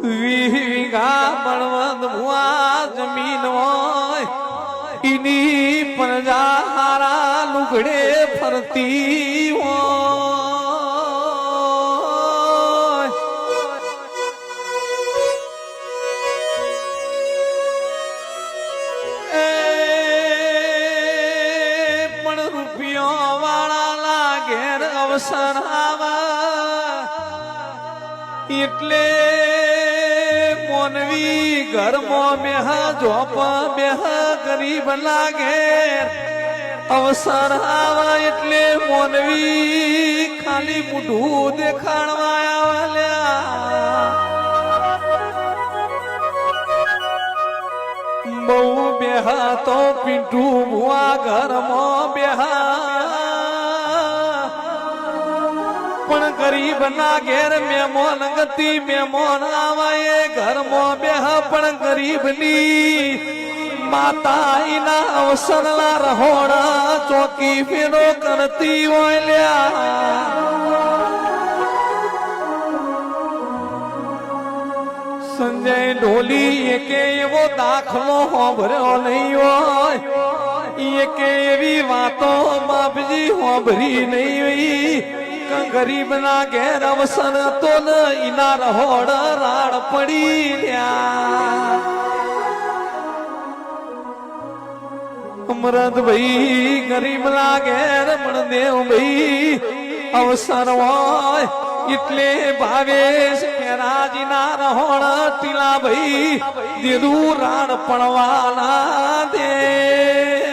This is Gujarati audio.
વીઘા બળવંત ભુઆ જમીન હોય ઈની પ્રજા હારા લુગડે ફરતી હોય પણ રૂપિયો વાળા લાગેર અવસર આવા એટલે મોનવી ઘરમાં બેહ જોપ બેહ ગરીબ લાગે અવસર આવા એટલે મોનવી ખાલી મૂઢું દેખાડવા આવ્યા બહુ બેહા તો પીઠું ભુઆ ઘરમાં બેહા પણ ગરીબ ના ઘેર મેમોન ગતિ મેમોન આવાય ઘરમાં બેહ પણ ગરીબ ની માતા એના અવસર ના રહોડા ચોકી ફેરો કરતી હોય લ્યા સંજય ઢોલી એકે એવો દાખલો હોભર્યો નહીં હોય એકે એવી વાતો બાપજી હોભરી નહીં હોય ગરીબ ના ઘેર અવસર તો ન ઈના રહોડ રાડ પડી લ્યા અમરત ભાઈ ગરીબ ના ઘેર પણ દેવ ભાઈ અવસર હોય એટલે ભાવેશ કેરાજી ના રહોડ ટીલા ભાઈ દીધું રાડ પડવાના દે